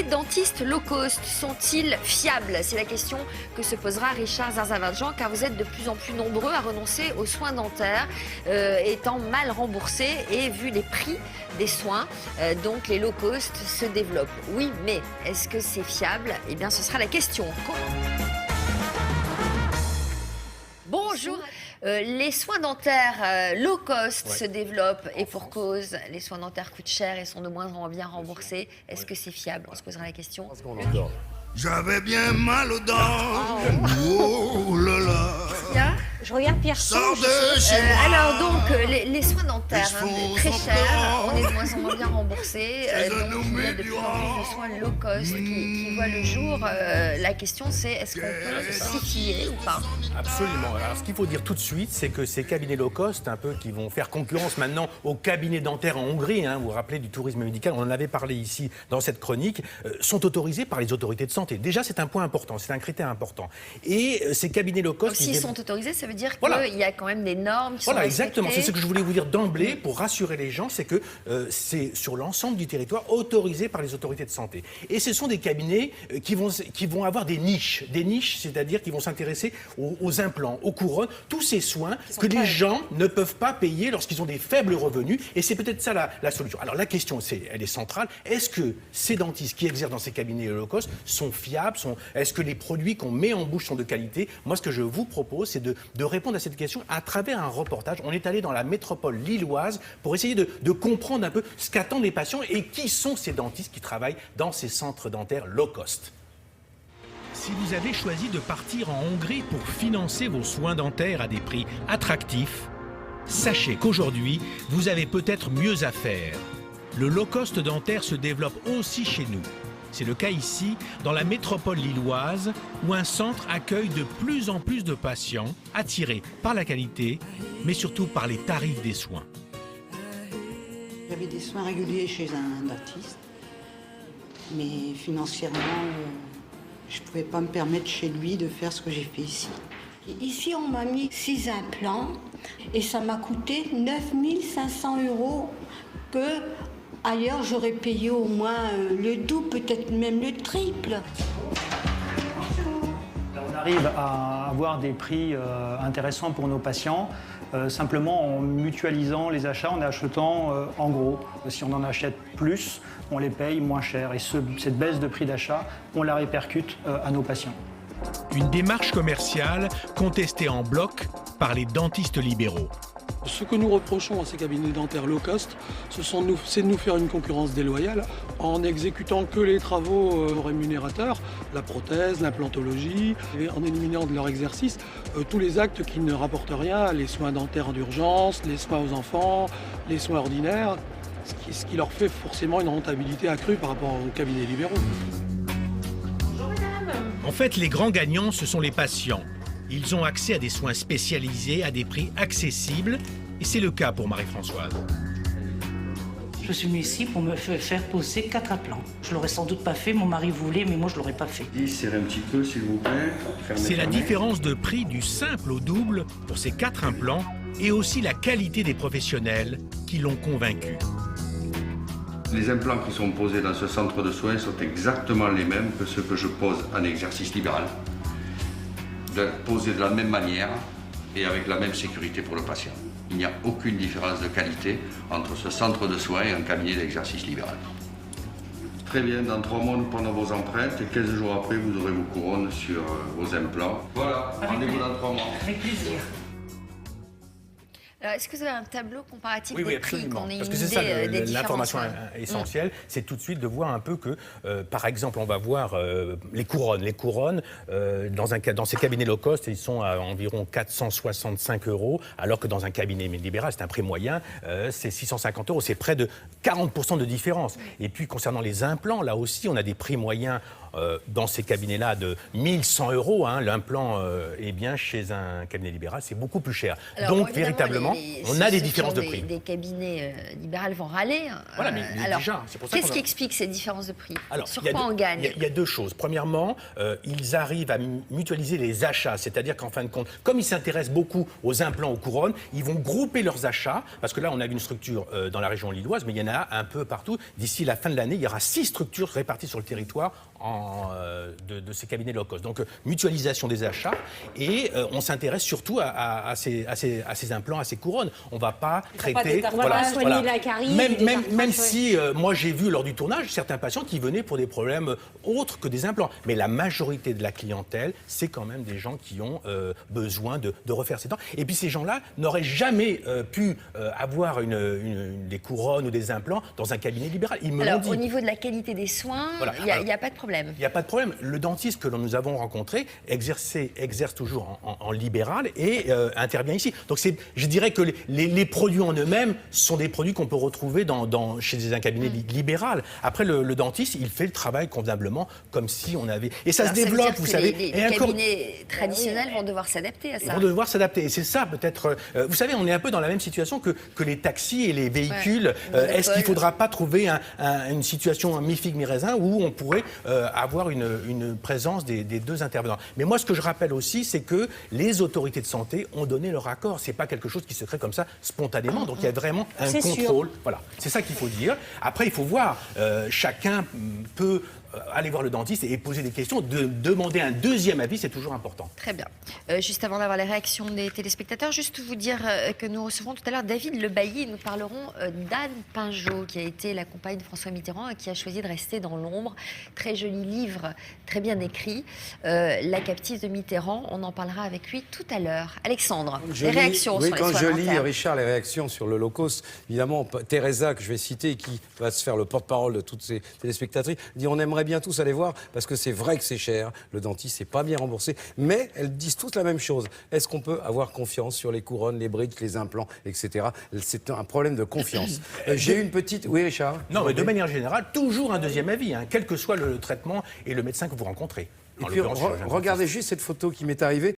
Les dentistes low cost sont-ils fiables? C'est la question que se posera Richard Zarzavadjan, car vous êtes de plus en plus nombreux à renoncer aux soins dentaires, étant mal remboursés et vu les prix des soins, donc les low cost se développent. Oui, mais est-ce que c'est fiable? Eh bien, ce sera la question. Bonjour. Les soins dentaires low cost se développent et pour cause, les soins dentaires coûtent cher et sont de moins en moins bien remboursés. Est-ce que c'est fiable? On se posera la question. J'avais bien mal aux dents. Oh là là. Je regarde Pierre. Sors de chez moi. Alors donc, les soins dentaires, très chers, on est de moins en moins bien remboursés. Donc il y a de plus en plus de soins low cost qui voient le jour. La question c'est, est-ce qu'on peut s'y fier ou pas? Absolument. Alors ce qu'il faut dire tout de suite, c'est que ces cabinets low cost, un peu qui vont faire concurrence maintenant aux cabinets dentaires en Hongrie, vous vous rappelez du tourisme médical, on en avait parlé ici dans cette chronique, sont autorisés par les autorités de santé. Déjà, c'est un point important, c'est un critère important. Et ces cabinets low cost... S'ils sont autorisés, ça veut dire qu'il y a quand même des normes qui sont respectées. Exactement. C'est ce que je voulais vous dire d'emblée pour rassurer les gens, c'est que c'est sur l'ensemble du territoire autorisé par les autorités de santé. Et ce sont des cabinets qui vont avoir des niches. Des niches, c'est-à-dire qui vont s'intéresser aux implants, aux couronnes, tous ces soins que les gens ne peuvent pas payer lorsqu'ils ont des faibles revenus. Et c'est peut-être ça la solution. Alors la question, elle est centrale. Est-ce que ces dentistes qui exercent dans ces cabinets low cost sont fiables? Est-ce que les produits qu'on met en bouche sont de qualité? Moi, ce que je vous propose, c'est de répondre à cette question à travers un reportage. On est allé dans la métropole lilloise pour essayer de comprendre un peu ce qu'attendent les patients et qui sont ces dentistes qui travaillent dans ces centres dentaires low cost. Si vous avez choisi de partir en Hongrie pour financer vos soins dentaires à des prix attractifs, sachez qu'aujourd'hui, vous avez peut-être mieux à faire. Le low cost dentaire se développe aussi chez nous. C'est le cas ici, dans la métropole lilloise, où un centre accueille de plus en plus de patients attirés par la qualité, mais surtout par les tarifs des soins. J'avais des soins réguliers chez un dentiste, mais financièrement, je ne pouvais pas me permettre chez lui de faire ce que j'ai fait ici. Ici, on m'a mis 6 implants et ça m'a coûté 9 500 € que... Ailleurs, j'aurais payé au moins le double, peut-être même le triple. On arrive à avoir des prix intéressants pour nos patients, simplement en mutualisant les achats, en achetant en gros. Si on en achète plus, on les paye moins cher. Et cette baisse de prix d'achat, on la répercute à nos patients. Une démarche commerciale contestée en bloc par les dentistes libéraux. Ce que nous reprochons à ces cabinets dentaires low cost, c'est de nous faire une concurrence déloyale en n'exécutant que les travaux rémunérateurs, la prothèse, l'implantologie, et en éliminant de leur exercice tous les actes qui ne rapportent rien, les soins dentaires d'urgence, les soins aux enfants, les soins ordinaires, ce qui leur fait forcément une rentabilité accrue par rapport aux cabinets libéraux. En fait, les grands gagnants, ce sont les patients. Ils ont accès à des soins spécialisés à des prix accessibles et c'est le cas pour Marie-Françoise. Je suis venue ici pour me faire poser 4 implants. Je l'aurais sans doute pas fait, mon mari voulait, mais moi je l'aurais pas fait. Serrez un petit peu s'il vous plaît. C'est la différence de prix du simple au double pour ces 4 implants et aussi la qualité des professionnels qui l'ont convaincu. Les implants qui sont posés dans ce centre de soins sont exactement les mêmes que ceux que je pose en exercice libéral. Posés de la même manière et avec la même sécurité pour le patient. Il n'y a aucune différence de qualité entre ce centre de soins et un cabinet d'exercice libéral. Très bien, dans 3 mois, nous prenons vos empreintes et 15 jours après, vous aurez vos couronnes sur vos implants. Voilà, rendez-vous dans 3 mois. Avec plaisir. Alors, est-ce que vous avez un tableau comparatif Oui, des prix, absolument. qu'on ait Parce une que c'est idée ça, des différents l'information soins essentielle, c'est tout de suite de voir un peu que, par exemple, on va voir les couronnes. Les couronnes, dans ces cabinets low cost, ils sont à environ 465 €, alors que dans un cabinet libéral, c'est un prix moyen, c'est 650 €. C'est près de 40% de différence. Et puis, concernant les implants, là aussi, on a des prix moyens dans ces cabinets-là de 1100 €. Hein, l'implant, eh bien, chez un cabinet libéral, c'est beaucoup plus cher. Alors, donc, véritablement, on a des différences de prix. Des cabinets libéraux vont râler. Voilà, mais alors, déjà, c'est pour ça qu'est-ce qui explique ces différences de prix? Alors, sur quoi on gagne? Il y a deux choses. Premièrement, ils arrivent à mutualiser les achats, c'est-à-dire qu'en fin de compte, comme ils s'intéressent beaucoup aux implants, aux couronnes, ils vont grouper leurs achats, parce que là, on a une structure dans la région lilloise, mais il y en a un peu partout. D'ici la fin de l'année, il y aura 6 structures réparties sur le territoire de ces cabinets low cost. Donc, mutualisation des achats, et on s'intéresse surtout à ces implants, à ces couronnes. On ne va pas traiter... soigner la carie. Même si, moi, j'ai vu lors du tournage certains patients qui venaient pour des problèmes autres que des implants. Mais la majorité de la clientèle, c'est quand même des gens qui ont besoin de refaire ses dents. Et puis ces gens-là n'auraient jamais pu avoir des couronnes ou des implants dans un cabinet libéral. Ils me l'ont dit. Au niveau de la qualité des soins, il n'y a pas de problème. Il n'y a pas de problème. Le dentiste que nous avons rencontré exerce toujours en libéral et intervient ici. Donc je dirais que les produits en eux-mêmes sont des produits qu'on peut retrouver chez un cabinet libéral. Après, le dentiste, il fait le travail convenablement, comme si on avait... Et ça se développe, vous savez. Les cabinets traditionnels vont devoir s'adapter à ça. Ils vont devoir s'adapter. Et c'est ça, peut-être... vous savez, on est un peu dans la même situation que les taxis et les véhicules. Est-ce qu'il ne faudra pas trouver une situation mi-figue, mi-raisin où on pourrait avoir une présence des deux intervenants? Mais moi, ce que je rappelle aussi, c'est que les autorités de santé ont donné leur accord. Ce n'est pas quelque chose qui se crée comme ça spontanément. Donc, il y a vraiment un contrôle. Sûr. Voilà, c'est ça qu'il faut dire. Après, il faut voir. Chacun peut aller voir le dentiste et poser des questions. Demander un deuxième avis, c'est toujours important. Très bien. Juste avant d'avoir les réactions des téléspectateurs, juste vous dire que nous recevrons tout à l'heure David Le Bailly. Nous parlerons d'Anne Pinjot, qui a été la compagne de François Mitterrand et qui a choisi de rester dans l'ombre. Très joli livre, très bien écrit. La captive de Mitterrand, on en parlera avec lui tout à l'heure. Alexandre, les réactions sur les soins dentaires. Quand je lis, Richard, les réactions sur l'Holocauste, évidemment, Teresa, que je vais citer, qui va se faire le porte-parole de toutes ces téléspectatrices, dit on aimerait bien tous aller voir, parce que c'est vrai que c'est cher, le dentiste, c'est pas bien remboursé, mais elles disent toutes la même chose. Est-ce qu'on peut avoir confiance sur les couronnes, les briques, les implants, etc. C'est un problème de confiance. J'ai une petite... Oui, Richard? Non, mais de manière générale, toujours un deuxième avis, hein, quel que soit le traitement et le médecin que vous rencontrez. Et puis, regardez juste cette photo qui m'est arrivée.